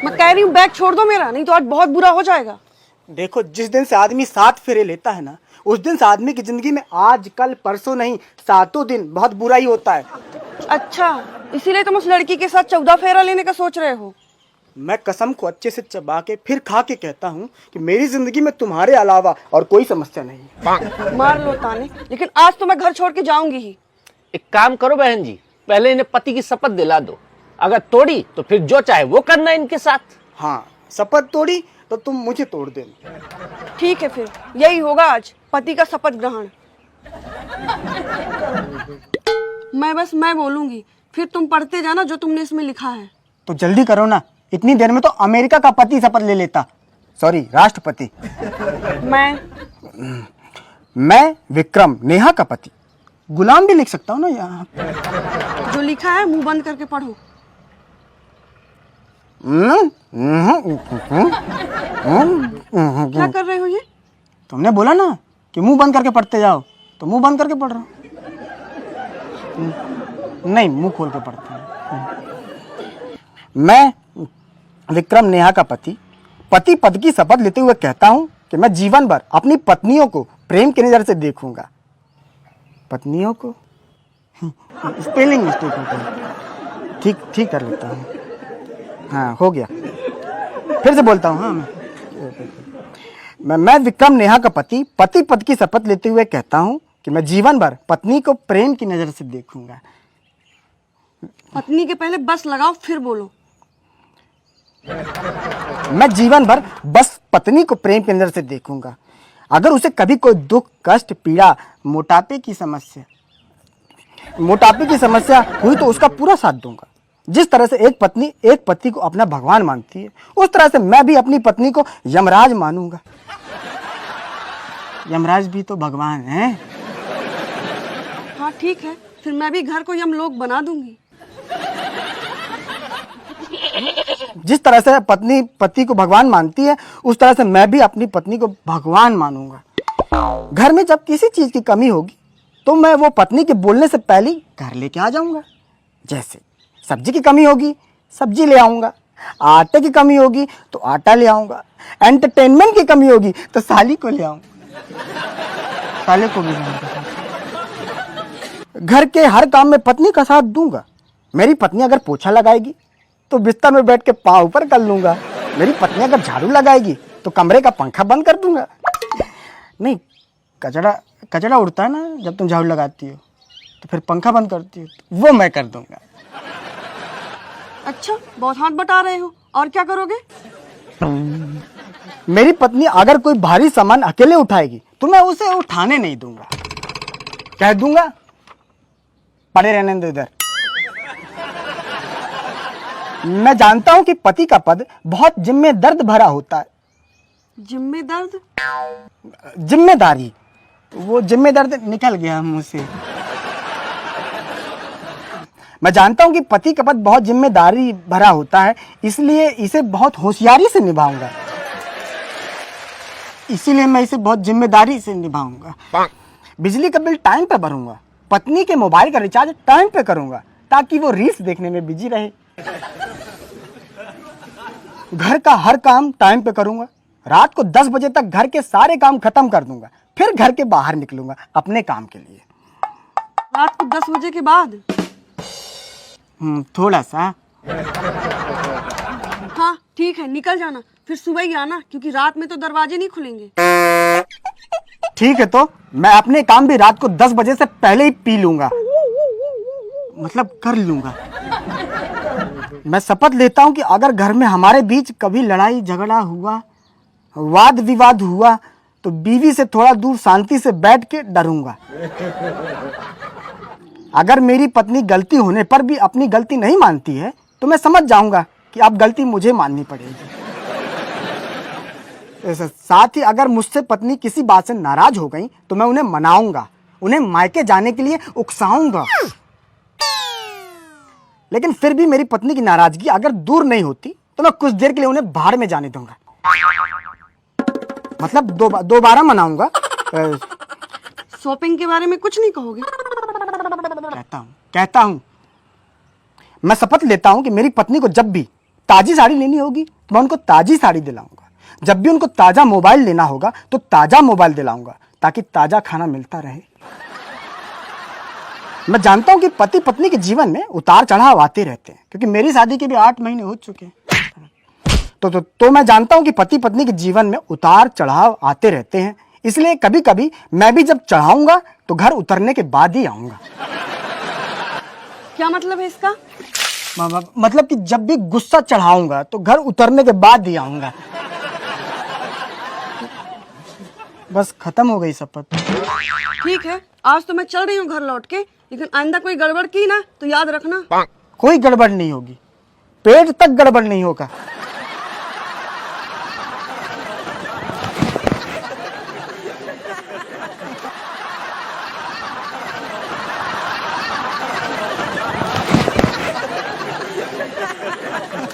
मैं कह रही हूँ बैग छोड़ दो मेरा, नहीं तो आज बहुत बुरा हो जाएगा। देखो, जिस दिन से आदमी 7 फेरे लेता है ना, उस दिन से आदमी की जिंदगी में आज कल परसों नहीं, 7 दिन बहुत बुरा ही होता है। अच्छा, इसीलिए तुम उस लड़की के साथ 14 फेरा लेने का सोच रहे हो? मैं कसम को अच्छे से चबा के फिर खा के कहता हूँ कि मेरी जिंदगी में तुम्हारे अलावा और कोई समस्या नहीं। मार लो ताने, लेकिन आज तो मैं घर छोड़ के जाऊंगी ही। एक काम करो बहन जी, पहले इन्हें पति की शपथ दिला दो, अगर तोड़ी तो फिर जो चाहे वो करना इनके साथ। हाँ, शपथ तोड़ी तो तुम मुझे तोड़ देना। ठीक है, फिर यही होगा आज, पति का शपथ ग्रहण। मैं बोलूंगी, फिर तुम पढ़ते जाना जो तुमने इसमें लिखा है। तो जल्दी करो ना, इतनी देर में तो अमेरिका का पति शपथ ले लेता, सॉरी राष्ट्रपति। मैं विक्रम नेहा का पति। गुलाम भी लिख सकता हूँ ना यहाँ। जो लिखा है मुंह बंद करके पढ़ो। क्या कर रहे हो ये? तुमने बोला ना कि मुंह बंद करके पढ़ते जाओ, तो मुंह बंद करके पढ़ रहा हूँ। नहीं, मुंह खोल के पढ़ते हैं। मैं विक्रम नेहा का पति पद की शपथ लेते हुए कहता हूँ कि मैं जीवन भर अपनी पत्नियों को प्रेम की नजर से देखूंगा। पत्नियों को स्पेलिंग मिस्टेक हो गई, ठीक कर लेता हूँ। हाँ, हो गया। फिर से बोलता हूँ। हाँ, मैं विक्रम नेहा का पति पद की शपथ लेते हुए कहता हूँ कि मैं जीवन भर पत्नी को प्रेम की नजर से देखूंगा। पत्नी के पहले बस लगाओ, फिर बोलो। मैं जीवन भर बस पत्नी को प्रेम की नजर से देखूंगा। अगर उसे कभी कोई दुख, कष्ट, पीड़ा, मोटापे की समस्या हुई तो उसका पूरा साथ दूंगा। जिस तरह से एक पत्नी एक पति को अपना भगवान मानती है, उस तरह से मैं भी अपनी पत्नी को यमराज मानूंगा। यमराज भी तो भगवान है। हाँ ठीक है, फिर मैं भी घर को यमलोक बना दूंगी। जिस तरह से पत्नी पति को भगवान मानती है, उस तरह से मैं भी अपनी पत्नी को भगवान मानूंगा। घर में जब किसी चीज की कमी होगी तो मैं वो पत्नी के बोलने से पहले घर लेके आ जाऊंगा। जैसे सब्जी की कमी होगी, सब्जी ले आऊंगा। आटे की कमी होगी तो आटा ले आऊंगा। एंटरटेनमेंट की कमी होगी तो साली को ले आऊंगा, साले को भी लाऊंगा। घर के हर काम में पत्नी का साथ दूंगा। मेरी पत्नी अगर पोछा लगाएगी तो बिस्तर में बैठ के पाँव ऊपर कर लूंगा। मेरी पत्नी अगर झाड़ू लगाएगी तो कमरे का पंखा बंद कर दूंगा। नहीं, कचरा उड़ता है ना जब तुम झाड़ू लगाती हो, तो फिर पंखा बंद करती हो, तो वो मैं कर दूंगा। अच्छा, बहुत हाथ बटा रहे हो, और क्या करोगे? मेरी पत्नी अगर कोई भारी सामान अकेले उठाएगी तो मैं उसे उठाने नहीं दूंगा। कह दूंगा पड़े रहने दो इधर। मैं जानता हूं कि पति का पद बहुत जिम्मेदर्द भरा होता है। जिम्मेदारी, वो जिम्मेदर्द निकल गया मुंह से। मैं जानता हूं कि पति का पद बहुत जिम्मेदारी भरा होता है, इसलिए इसे बहुत होशियारी से निभाऊंगा। इसीलिए मैं इसे बहुत जिम्मेदारी से निभाऊंगा। बिजली का बिल टाइम पे भरूंगा। पत्नी के मोबाइल का रिचार्ज टाइम पे करूंगा ताकि वो रील्स देखने में बिजी रहे। घर का हर काम टाइम पे करूंगा। रात को 10 बजे तक घर के सारे काम खत्म कर दूंगा, फिर घर के बाहर निकलूंगा अपने काम के लिए। रात को 10 बजे के बाद? थोड़ा सा। हाँ ठीक है, निकल जाना, फिर सुबह ही आना, क्योंकि रात में तो दरवाजे नहीं खुलेंगे। ठीक है, तो मैं अपने काम भी रात को 10 बजे से पहले ही पी लूंगा, मतलब कर लूंगा। मैं शपथ लेता हूं कि अगर घर में हमारे बीच कभी लड़ाई झगड़ा हुआ, वाद विवाद हुआ, तो बीवी से थोड़ा दूर शांति से बैठ के डरूंगा। अगर मेरी पत्नी गलती होने पर भी अपनी गलती नहीं मानती है तो मैं समझ जाऊंगा कि अब गलती मुझे माननी पड़ेगी। साथ ही अगर मुझसे पत्नी किसी बात से नाराज हो गई तो मैं उन्हें मनाऊंगा, उन्हें मायके जाने के लिए उकसाऊंगा। लेकिन फिर भी मेरी पत्नी की नाराजगी अगर दूर नहीं होती तो मैं कुछ देर के लिए उन्हें बाहर में जाने दूंगा, मतलब दोबारा मनाऊंगा। शॉपिंग के बारे में कुछ नहीं कहोगे? कहता हूँ मैं शपथ लेता हूँ कि मेरी पत्नी को जब भी ताजी साड़ी लेनी होगी तो मैं उनको ताजी साड़ी दिलाऊंगा। जब भी उनको ताजा मोबाइल लेना होगा तो ताजा मोबाइल दिलाऊंगा, ताकि ताजा खाना मिलता रहे। मैं जानता हूं कि पति पत्नी के जीवन में उतार चढ़ाव आते रहते हैं, क्योंकि मेरी शादी के भी 8 महीने हो चुके हैं। तो मैं जानता हूं कि पति पत्नी के जीवन में उतार चढ़ाव आते रहते हैं। इसलिए कभी कभी मैं भी जब चढ़ाऊंगा तो घर उतरने के बाद ही आऊंगा। क्या मतलब है इसका? मतलब कि जब भी गुस्सा चढ़ाऊंगा तो घर उतरने के बाद ही आऊंगा। बस खत्म हो गई शपथ। ठीक है, आज तो मैं चल रही हूँ घर लौट के, लेकिन आइंदा कोई गड़बड़ की ना तो याद रखना। कोई गड़बड़ नहीं होगी, पेट तक गड़बड़ नहीं होगा।